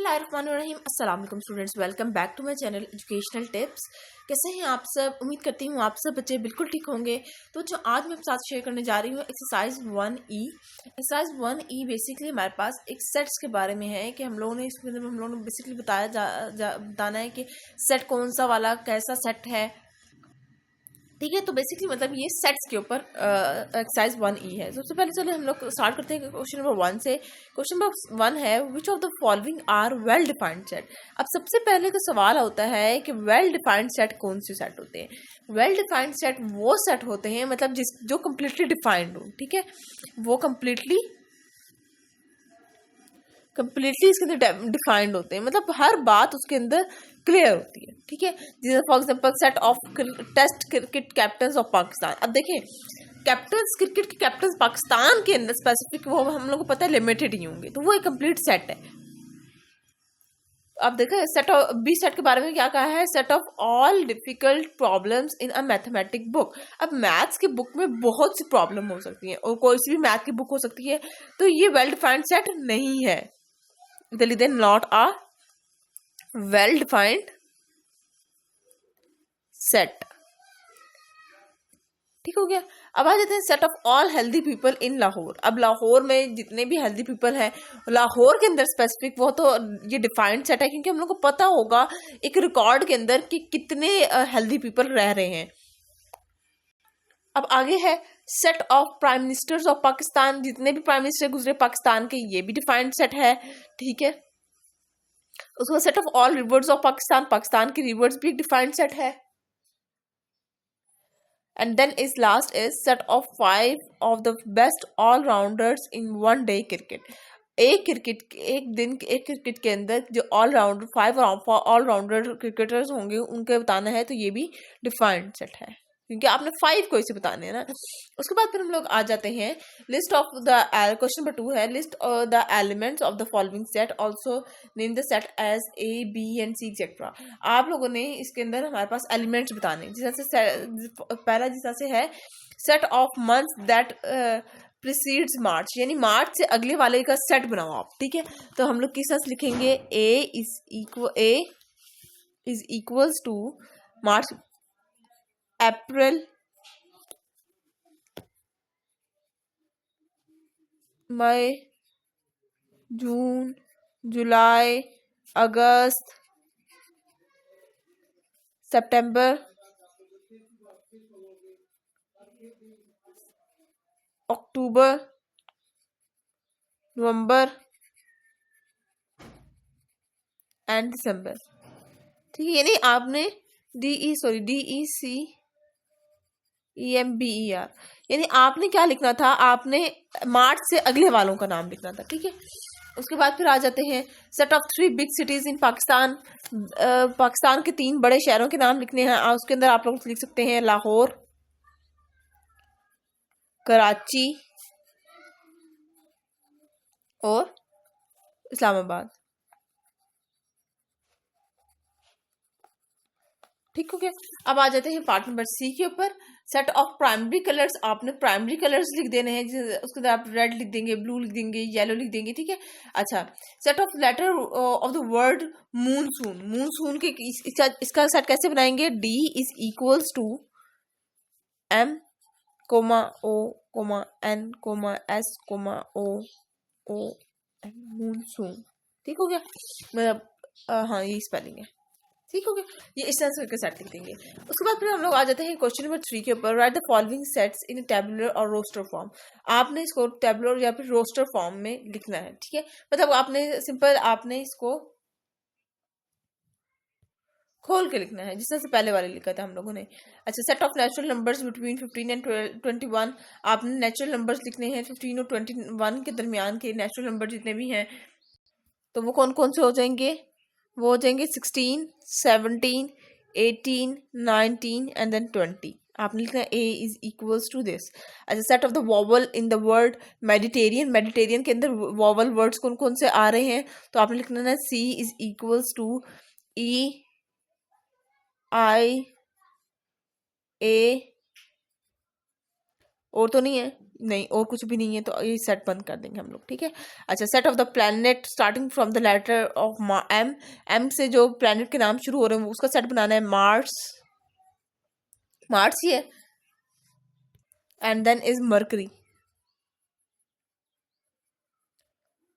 बिस्मिल्लाहिर्रहमानिर्रहीम। अस्सलाम वालेकुम students, welcome back to my channel educational tips. कैसे हैं आप सब? उम्मीद करती हूँ आप सब बच्चे बिल्कुल ठीक होंगे। तो जो आज मैं आपके साथ शेयर करने जा रही हूँ exercise 1E। Exercise 1E basically हमारे पास एक सेट्स के बारे में है कि हम लोगों ने इसमें हम लोगों ने बेसिकली बताना है कि सेट कौन सा वाला कैसा सेट है, ठीक है। तो बेसिकली मतलब ये सेट्स के ऊपर एक्सरसाइज 1E है। सबसे पहले चलो हम लोग स्टार्ट करते हैं क्वेश्चन नंबर 1 से। क्वेश्चन नंबर 1 है which of the following are well defined set. अब सबसे पहले तो सवाल होता है कि वेल डिफाइंड सेट कौन से सेट होते हैं। वेल डिफाइंड सेट वो सेट होते हैं मतलब जो कम्प्लीटली डिफाइंड हो, ठीक है। वो कम्प्लीटली इसके अंदर डिफाइंड होते हैं, मतलब हर बात उसके अंदर क्लियर होती है, ठीक है। जैसे for example set of test cricket captain of Pakistan. अब देखें कैप्टन क्रिकेट के कैप्टन पाकिस्तान के अंदर स्पेसिफिक वो हम लोग को पता है लिमिटेड ही होंगे, तो वो एक कंप्लीट सेट है। अब देखें सेट ऑफ बी सेट के बारे में क्या कहा है, set of all difficult problems in a mathematic book. अब मैथ्स की बुक में बहुत सी प्रॉब्लम हो सकती है और कोई सी भी मैथ की बुक हो सकती है, तो ये वेल डिफाइंड सेट नहीं है। then not a well defined set, ठीक हो गया। अब आ जाते हैं set of all healthy people in Lahore. अब लाहौर में जितने भी हेल्दी पीपल हैं, लाहौर के अंदर स्पेसिफिक वो तो ये डिफाइंड सेट है, क्योंकि हम लोग को पता होगा एक रिकॉर्ड के अंदर कि कितने हेल्दी पीपल रह रहे हैं। अब आगे है set of prime ministers of Pakistan. जितने भी प्राइम मिनिस्टर गुजरे पाकिस्तान के, ये भी डिफाइंड सेट है, ठीक है। उसमें set of all rivers of Pakistan, Pakistan की रिवर्स भी एक डिफाइंड सेट है। And then is last is set of 5 of the best allrounders in one day cricket. एक क्रिकेट के अंदर जो ऑलराउंडर 5 ऑलराउंडर क्रिकेटर्स होंगे उनके बताना है, तो ये भी डिफाइंड सेट है, क्योंकि आपने 5 को इसे बताने हैं ना। उसके बाद फिर हम लोग आ जाते हैं list of the question number 2 है list the elements of the following set, also name the set as A B and C et cetera. आप लोगों ने इसके अंदर हमारे पास एलिमेंट्स बताने, पहला जिस तरह से है set of months that precedes March, यानी मार्च से अगले वाले का सेट बनाओ आप, ठीक है। तो हम लोग किस तरह से लिखेंगे, A is equals to March, April, May, June, July, August, September, October, November and December, ठीक है। यानी आपने DECEMBER, यानी आपने क्या लिखना था, आपने मार्च से अगले वालों का नाम लिखना था, ठीक है। उसके बाद फिर आ जाते हैं set of 3 big cities in Pakistan. Pakistan के 3 बड़े शहरों के नाम लिखने हैं। उसके अंदर आप लोग लिख सकते हैं लाहौर, कराची और इस्लामाबाद, ठीक हो गया। अब आ जाते हैं पार्ट नंबर सी के ऊपर, सेट ऑफ प्राइमरी कलर्स। आपने प्राइमरी कलर्स लिख देने हैं, उसके अंदर आप रेड लिख देंगे, ब्लू लिख देंगे, येलो लिख देंगे, ठीक है। अच्छा, set of letter of the word monsoon. Monsoon के इसका सेट कैसे बनाएंगे, D is equals to M, O, N, S, O N, monsoon, ठीक हो गया। मतलब हाँ ये स्पेलिंग है, ठीक हो गया। ये इस तरह से करके सेट लिख देंगे। उसके बाद फिर हम लोग आ जाते हैं क्वेश्चन नंबर 3 के ऊपर, right the following sets in tabular और रोस्टर फॉर्म। आपने इसको टेबुलर या फिर रोस्टर फॉर्म में लिखना है, ठीक है। मतलब आपने सिंपल आपने इसको खोल के लिखना है, जिस तरह से पहले वाले लिखा था हम लोगों ने। अच्छा, set of natural numbers between 15 and 21। आपने नेचुरल नंबर्स लिखने हैं 15 और 21 के दरमियान के नेचुरल नंबर जितने भी हैं, तो वो कौन कौन से हो जाएंगे, वो हो जाएंगे 16, 17, 18, 19 एंड देन 20। आपने लिखना है A is equals to this. अच्छा, set of the vowel in the word Mediterranean. Mediterranean के अंदर वॉवल वर्ड्स कौन कौन से आ रहे हैं, तो आपने लिखना है C is equals to E, I, A, और तो नहीं है, नहीं और कुछ भी नहीं है, तो ये सेट बंद कर देंगे हम लोग, ठीक है। अच्छा, set of the planet starting from the letter of M, M से जो प्लैनेट के नाम शुरू हो रहे हैं उसका सेट बनाना है। मार्स, मार्स ही है, एंड देन इज मरकरी,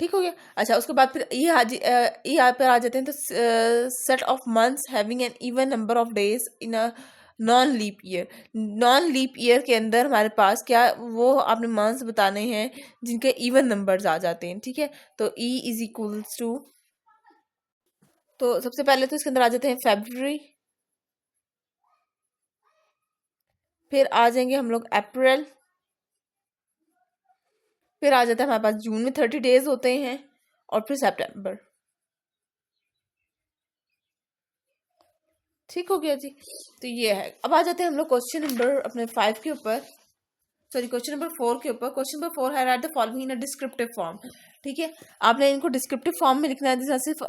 ठीक हो गया। अच्छा, उसके बाद फिर ये यहाँ पर आ जाते हैं, तो set of months having an even number of days in a non leap year. Non leap year के अंदर हमारे पास क्या, वो आपने मंथ्स बताने हैं जिनके इवन नंबर्स आ जाते हैं, ठीक है। तो ई इज इक्वल्स टू, तो सबसे पहले तो इसके अंदर आ जाते हैं फेब्रुवरी, फिर आ जाएंगे हम लोग अप्रैल, फिर आ जाता है हमारे पास जून में 30 डेज होते हैं, और फिर सितंबर, ठीक हो गया जी। तो ये है। अब आ जाते हैं हम लोग क्वेश्चन नंबर अपने 5 के ऊपर, सॉरी क्वेश्चन नंबर 4 के ऊपर। क्वेश्चन नंबर 4 है right the following in a descriptive form, ठीक है। आपने इनको डिस्क्रिप्टिव फॉर्म में लिखना है। जैसे सिर्फ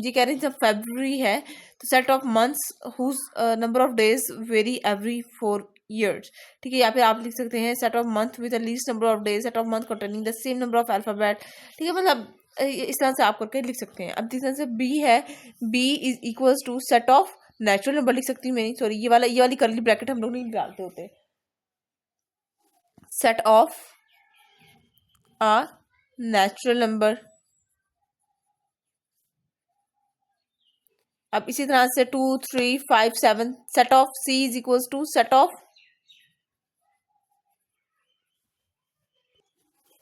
ये कह रहे हैं जब फेब्रुवरी है तो set of months whose number of days vary every 4 years, ठीक है। या फिर आप लिख सकते हैं set of month with the least number of days, set of month containing the same number of alphabet, ठीक है। मतलब इस तरह से आप करके लिख सकते हैं। अब जिस तरह से बी है, B is equals to set of natural number लिख सकती हूँ मैं, सॉरी ये वाली करली ब्रैकेट हम लोग नहीं डालते होते, set of a natural number। अब इसी तरह से 2 3 5 7 set of c is equals to set of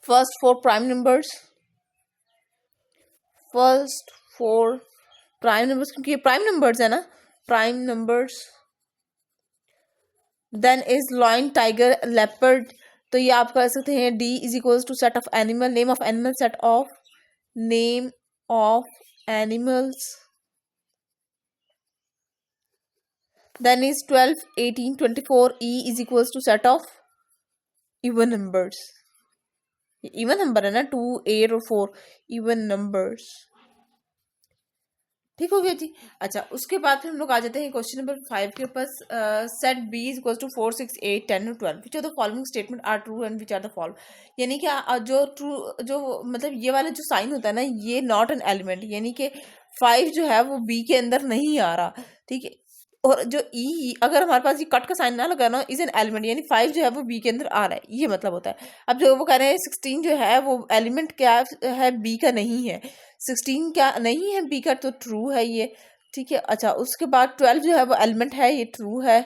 first 4 prime numbers, first 4 prime numbers, क्योंकि ये प्राइम नंबर्स है ना, prime numbers. Then is lion, tiger, leopard, तो ये आप कर सकते हैं d is equals to set of animal, name of animal, set of name of animals. Then is 12 18 24 e is equals to set of even numbers। Even number है ना, 2 8 और 4 even numbers, ठीक हो गया जी। अच्छा, उसके बाद फिर हम लोग आ जाते हैं क्वेश्चन नंबर 5 के ऊपर। Set B is equals to 4 6 8 10 और 12 which are the following statement are true and which are the follow, यानी कि जो ट्रू, जो मतलब ये वाला जो साइन होता है ना, ये नॉट एन एलिमेंट, यानी कि 5 जो है वो बी के अंदर नहीं आ रहा, ठीक है। और जो ई, अगर हमारे पास ये कट का साइन ना लगा ना, इज एन एलिमेंट, यानी 5 जो है वो बी के अंदर आ रहा है, ये मतलब होता है। अब जो वो कह रहे हैं 16 जो है वो एलिमेंट क्या है, बी का नहीं है, 16 क्या नहीं है बी का, तो ट्रू है ये, ठीक है। अच्छा, उसके बाद 12 जो है वो एलिमेंट है, ये ट्रू है।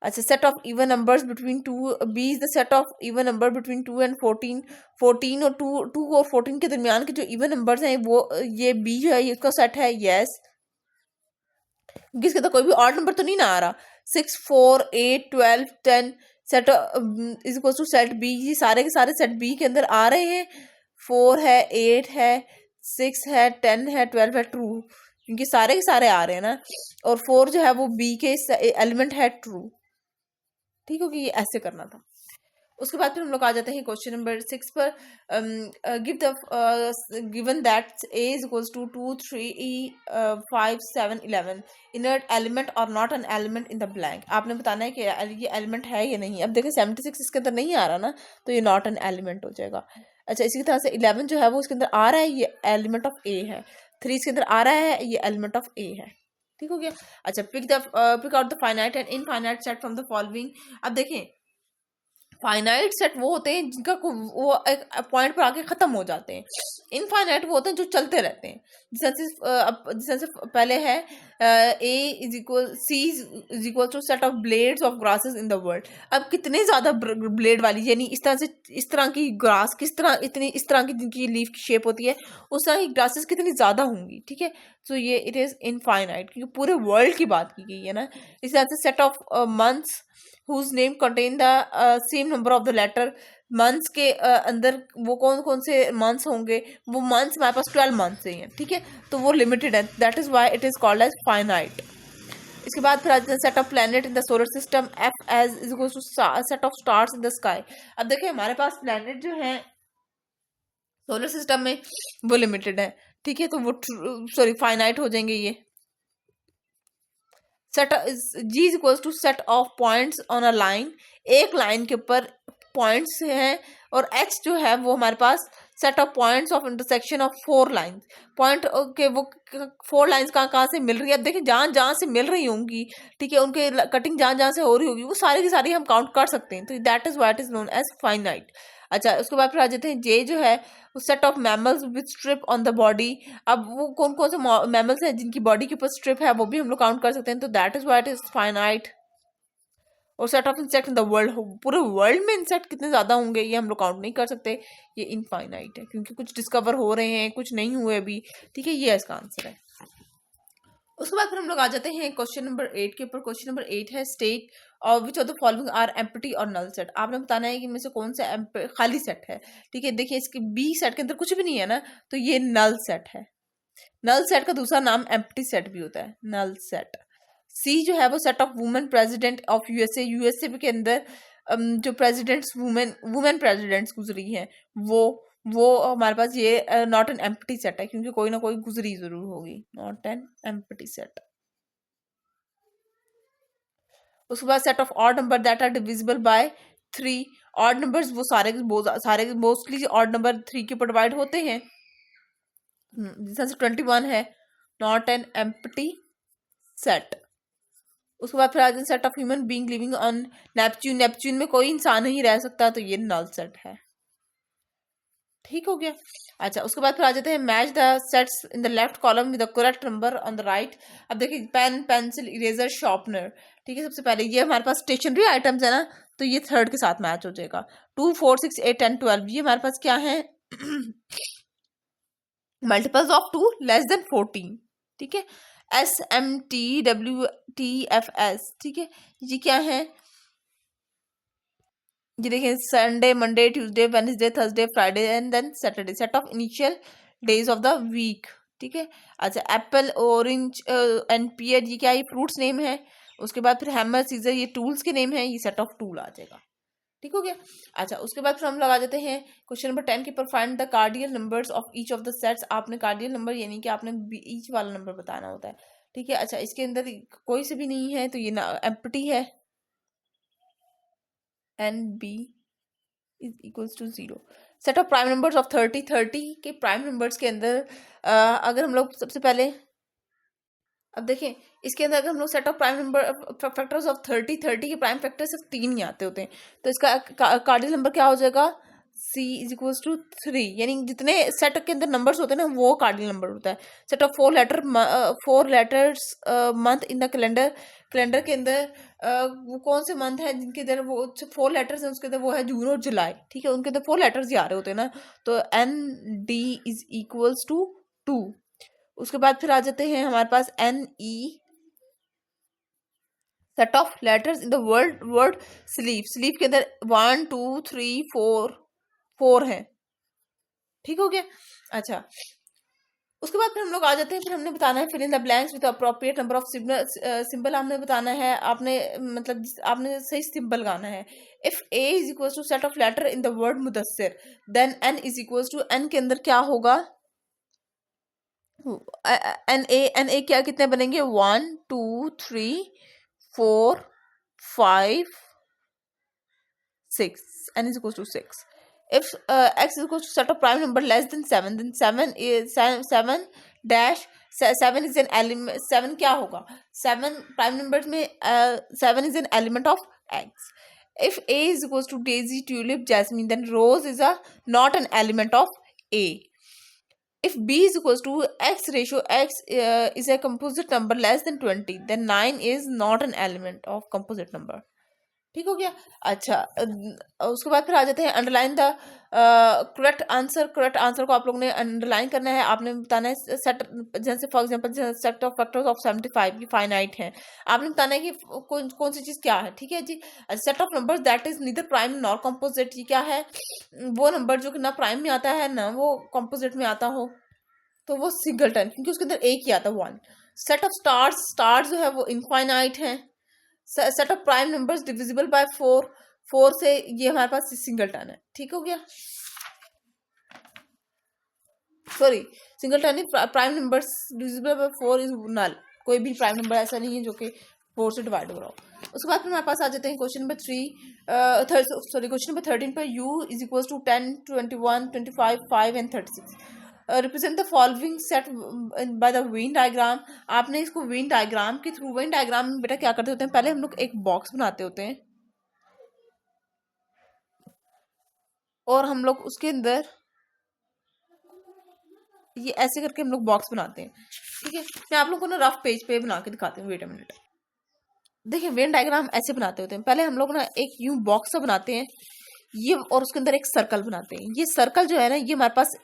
अच्छा, set of even numbers between two, B is the set of even number between 2 and 14, 14 और 2 और 14 के दरमियान के जो इवन नंबर्स हैं वो, ये बी जो है ये उसका सेट है, यस। किसके तो कोई भी ऑड नंबर तो नहीं ना आ रहा। 6 4 8 12 10 set is equal to set B, ये सारे के सारे सेट बी के अंदर आ रहे हैं। 4 है, 8 है, 6 है, 10 है, 12 है, ट्रू, क्योंकि सारे के सारे आ रहे हैं ना। और 4 जो है वो बी के एलिमेंट है, ट्रू, ठीक होगी। ये ऐसे करना था। उसके बाद फिर हम लोग आ जाते हैं क्वेश्चन नंबर 6 पर। Give the given that A is equals to 2 3 5 7 11 inert element और not an element in the blank. आपने बताना है कि ये एलिमेंट है या नहीं। अब देखिए 76 इसके अंदर नहीं आ रहा ना, तो ये नॉट एन एलिमेंट हो जाएगा। अच्छा, इसी तरह से 11 जो है वो इसके अंदर आ रहा है, ये एलिमेंट ऑफ ए है। 3 इसके अंदर आ रहा है, ये एलिमेंट ऑफ ए है, ठीक हो गया। अच्छा, pick out the finite and infinite set from the following. अब देखें, फाइनाइट सेट वो होते हैं जिनका वो एक पॉइंट पर आके खत्म हो जाते हैं। इनफाइनाइट वो होते हैं जो चलते रहते हैं। जैसे पहले है A is equal C is equal to set of blades of grasses in the world. अब कितने ज्यादा ब्लेड वाली, यानी इस तरह से, इस तरह की ग्रास किस तरह, इतनी इस तरह की जिनकी लीफ की शेप होती है, उस तरह की ग्रासेस कितनी ज्यादा होंगी, ठीक है। तो ये इट इज इनफाइनाइट, क्योंकि पूरे वर्ल्ड की बात की गई है ना। इस तरह से set of months whose name contain the same number of the letter। Months के अंदर वो कौन कौन से मंथ्स होंगे, वो मंथ्स हमारे पास 12 मंथ्स ही हैं, ठीक है। तो वो लिमिटेड है, that is why it is called as finite. इसके बाद फिर आते हैं set of planet in the solar system, F as is equal to set of stars in the sky. अब देखिए हमारे पास प्लैनेट जो है सोलर सिस्टम में वो लिमिटेड है, ठीक है। तो वो सॉरी फाइनाइट हो जाएंगे ये। Set G is equals to set of points on a line, एक लाइन के ऊपर पॉइंट्स हैं, और एच जो है वो हमारे पास set of points of intersection of 4 lines. Point के वो 4 लाइंस कहाँ कहाँ से मिल रही है, अब देखिए जहाँ जहाँ से मिल रही होंगी, ठीक है, उनके कटिंग जहाँ जहाँ से हो रही होगी वो सारी की सारी हम काउंट कर सकते हैं, तो that is what is known as finite. अच्छा, उसके बाद फिर आ जाते हैं जे जो है वो set of mammals with strip on the body. अब वो कौन कौन से मैमल्स हैं जिनकी बॉडी के ऊपर स्ट्रिप है, वो भी हम लोग काउंट कर सकते हैं, तो that is what is finite. और set of insect in the world, पूरे वर्ल्ड में इंसेक्ट कितने ज्यादा होंगे ये हम लोग काउंट नहीं कर सकते, ये इनफाइनाइट है, क्योंकि कुछ डिस्कवर हो रहे हैं, कुछ नहीं हुए अभी, ठीक है, ये इसका आंसर है। उसके बाद फिर हम लोग आ जाते हैं क्वेश्चन नंबर 8 के ऊपर। क्वेश्चन नंबर 8 है स्टेट और which of the following are empty और नल सेट। आपने बताना है कि इनमें से कौन सा खाली सेट है, ठीक है। देखिए इसके बी सेट के अंदर कुछ भी नहीं है ना, तो ये नल सेट है। नल सेट का दूसरा नाम एम्प्टी सेट भी होता है, नल सेट। सी जो है वो set of women president of USA, USA के अंदर जो प्रेसिडेंट्स वुमेन वुमेन प्रेसिडेंट्स गुजरी हैं, वो हमारे पास ये नॉट एन एम्प्टी सेट है, क्योंकि कोई ना कोई गुजरी जरूर होगी, नॉट एन एम्प्टी सेट। उसके बाद set of odd number that are divisible by 3। Odd numbers वो सारे मोस्टली ऑड नंबर 3 के ऊपर डिवाइड होते हैं, जैसे 21 है, नॉट एन एम्प्टी सेट। उसके बाद फिर आते हैं set of human being living on Neptune, Neptune में कोई इंसान नहीं रह सकता, तो ये नल सेट है, ठीक हो गया। अच्छा, उसके बाद फिर आ जाते हैं match the sets in the left column with the correct number on the right. अब देखिए पेन, पेंसिल, इरेजर, शार्पनर, ठीक है। सबसे पहले ये हमारे पास स्टेशनरी आइटम्स है ना, तो ये थर्ड के साथ मैच हो जाएगा। 2, 4, 6, 8, 10, 12 ये हमारे पास क्या है, मल्टीपल्स ऑफ 2 लेस देन 14, ठीक है। SMTWTFS, ठीक है, ये क्या है, ये देखिए Sunday, Monday, Tuesday, Wednesday, Thursday, Friday and then Saturday, set of initial days of the week, ठीक है। अच्छा, एप्पल, ऑरेंज एंड पियर ये क्या है, फ्रूट्स नेम है। उसके बाद फिर हैमर, सीजर ये टूल्स के नेम है, ये सेट ऑफ टूल आ जाएगा, ठीक हो गया। अच्छा, उसके बाद फिर हम लगा देते हैं क्वेश्चन नंबर 10 के ऊपर find the cardinal numbers of each of the sets. आपने कार्डियल नंबर यानी कि आपने ईच वाला नंबर बताना होता है, ठीक है। अच्छा, इसके अंदर कोई से भी नहीं है, तो ये ना एम्प्टी है, and B is equals to 0। Set of prime numbers of 30, 30 के प्राइम नंबर्स के अंदर अगर हम लोग सबसे पहले, अब देखें इसके अंदर अगर हम लोग set of prime number factors of 30, 30 के प्राइम फैक्टर सिर्फ 3 ही आते होते हैं, तो इसका कार्डियल नंबर क्या हो जाएगा, C इज इक्वल्स टू 3, यानी जितने सेट के अंदर नंबर्स होते हैं ना वो कार्डियल नंबर होता है। Set of 4 letters month in the calendar, calendar के अंदर वो कौन से मंथ है जिनके अंदर वो 4 लेटर्स हैं, उसके अंदर वो है जून और जुलाई, ठीक है, उनके अंदर 4 लेटर्स ही आ रहे होते हैं ना, तो ND इज इक्वल्स टू 2। उसके बाद फिर आ जाते हैं हमारे पास NE, set of letters in the word sleeve, sleeve के अंदर 1, 2, 3, 4 है, ठीक हो गया। अच्छा, उसके बाद फिर हम लोग आ जाते हैं, फिर हमने बताना है fill in the blanks with appropriate number of symbol हमने बताना है, आपने मतलब आपने सही सिंबल गाना है। If A is equal to set of letter in the word Mudassir, then N is equal to N के अंदर क्या होगा, NA क्या कितने बनेंगे, 1, 2, 3, 4, 5, 6, N is equals to 6. If X is equals to set of prime number less than 7, then 7 is 7 dash 7 is an element, 7 क्या होगा, 7 prime numbers में 7 is an element of X. If A is equals to Daisy, Tulip, Jasmine, then Rose is not an element of A. If B is equals to X ratio X is a composite number less than 20, then 9 is not an element of composite number, ठीक हो गया। अच्छा, उसके बाद फिर आ जाते हैं underline the correct answer. Correct answer को आप लोगों ने अंडरलाइन करना है, आपने बताना है सेट, जैसे for example set of factors of 75 की फाइनाइट है, आपने बताना है कि कौन सी चीज क्या है, ठीक है जी। Set of numbers that is neither prime nor composite, ये क्या है, वो नंबर जो कि ना प्राइम में आता है ना वो कंपोजिट में आता हो, तो वो सिंगलटन, क्योंकि उसके अंदर एक ही आता है 1। सेट ऑफ स्टार्स, स्टार्स जो है वो इनफाइनाइट है। Set of prime numbers divisible by 4, 4 से ये हमारे पास सिंगलटन है, ठीक हो गया। Sorry, singleton prime numbers divisible by 4 is null, कोई भी प्राइम नंबर ऐसा नहीं है जो कि 4 से डिवाइड कराओ। उसके बाद फिर हमारे पास आ जाते हैं क्वेश्चन नंबर क्वेश्चन नंबर 13 पर u is equal to 10, 21, 25, 5 and 36। Represent the following set by the Venn diagram. आपने इसको वेन डायग्राम के थ्रू, वेन डायग्राम में बेटा क्या करते होते हैं, पहले हम लोग एक बॉक्स बनाते होते हैं और हम लोग उसके अंदर ये ऐसे करके हम लोग बॉक्स बनाते हैं। ठीक है, मैं आप लोगों को ना रफ पेज पे बना के दिखाती हूँ। वेट अ मिनट, देखिए वेन डायग्राम ऐसे बनाते होते हैं। पहले हम लोग ना एक यूं बॉक्स सा बनाते हैं ये, और उसके अंदर एक सर्कल बनाते हैं। ये सर्कल जो है ना, ये हमारे पास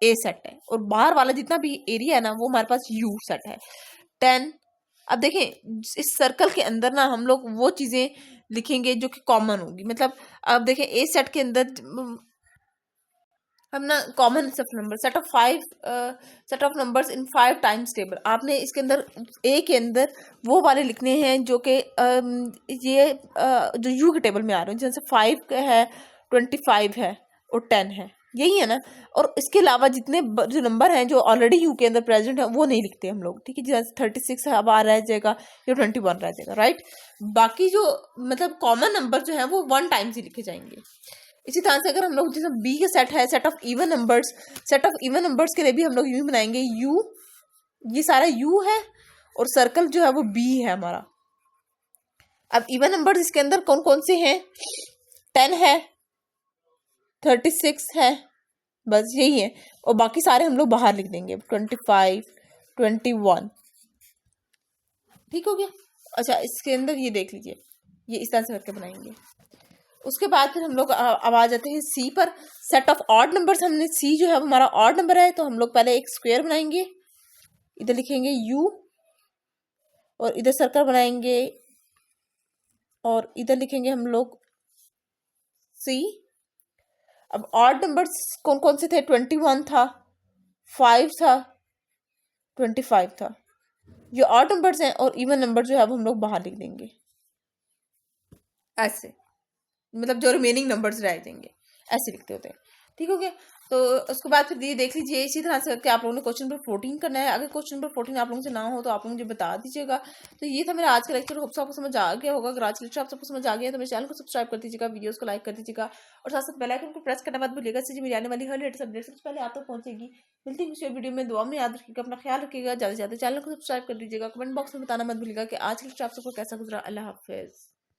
ए सेट है, और बाहर वाला जितना भी एरिया है ना, वो हमारे पास यू सेट है 10। अब देखें इस सर्कल के अंदर ना हम लोग वो चीजें लिखेंगे जो कि कॉमन होगी। मतलब अब देखें ए सेट के अंदर हम ना common set of 5 set of numbers in 5 times table. आपने इसके अंदर ए के अंदर वो वाले लिखने हैं जो कि ये जो यू के टेबल में आ रहे हैं, जैसे 5 है, 25 है और 10 है, यही है ना। और इसके अलावा जितने जो नंबर हैं जो ऑलरेडी यू के अंदर प्रेजेंट है वो नहीं लिखते हम लोग। ठीक है, जैसे 36 अब आ रह जाएगा या 21 रह जाएगा, राइट। बाकी जो मतलब कॉमन नंबर जो है वो 1 टाइम्स ही लिखे जाएंगे। इसी तरह से अगर हम लोग जैसे बी का सेट है, set of even numbers, set of even numbers के लिए भी हम लोग यूं बनाएंगे। यू, ये सारा यू है और सर्कल जो है वो बी है हमारा। अब इवन नंबर्स इसके अंदर कौन कौन से हैं, 10 है, 36 है, बस यही है। और बाकी सारे हम लोग बाहर लिख देंगे, 25, 21। ठीक हो गया। अच्छा, इसके अंदर ये देख लीजिए, ये इस तरह से करके बनाएंगे। उसके बाद फिर हम लोग अब आ जाते हैं सी पर। सेट ऑफ ऑड नंबर्स, हमने सी जो है हमारा ऑड नंबर है, तो हम लोग पहले एक स्क्वायर बनाएंगे, इधर लिखेंगे यू और इधर सर्कल बनाएंगे और इधर लिखेंगे हम लोग सी। अब ऑड नंबर्स कौन कौन से थे, 21 था, 5 था, 25 था। ये ऑड नंबर्स हैं और इवन नंबर जो है वो हम लोग बाहर लिख देंगे ऐसे, मतलब जो रिमेनिंग नंबर्स रह जाएंगे ऐसे लिखते होते हैं। ठीक हो गया। तो उसके बाद फिर ये देख लीजिए, इसी तरह से करके आप लोगों ने क्वेश्चन नंबर 14 करना है। अगर क्वेश्चन नंबर 14 आप लोगों से ना हो तो आप लोग मुझे बता दीजिएगा। तो ये था मेरा आज का लेक्चर, होप आपको समझ आ गया होगा। अगर आज का लेक्चर आप सबको समझ आ गया तो मेरे चैनल को सब्सक्राइब कर दीजिएगा, वीडियोस को लाइक कर दीजिएगा और साथ साथ बेल आइकन को प्रेस करना मत भूलिएगा, इससे मेरी आने वाली हर लेटेस्ट अपडेट सबसे पहले आप तक पहुंचेगी। मिलती है किसी वीडियो में, दुआ में याद रखिएगा, अपना ख्याल रखिएगा, ज़्यादा से ज़्यादा चैनल को सब्सक्राइब कर दीजिएगा। कमेंट बॉक्स में बताना मत भूलिएगा कि आज का लेक्चर आप सबको कैसा गुजरा। अल्लाह हाफिज़।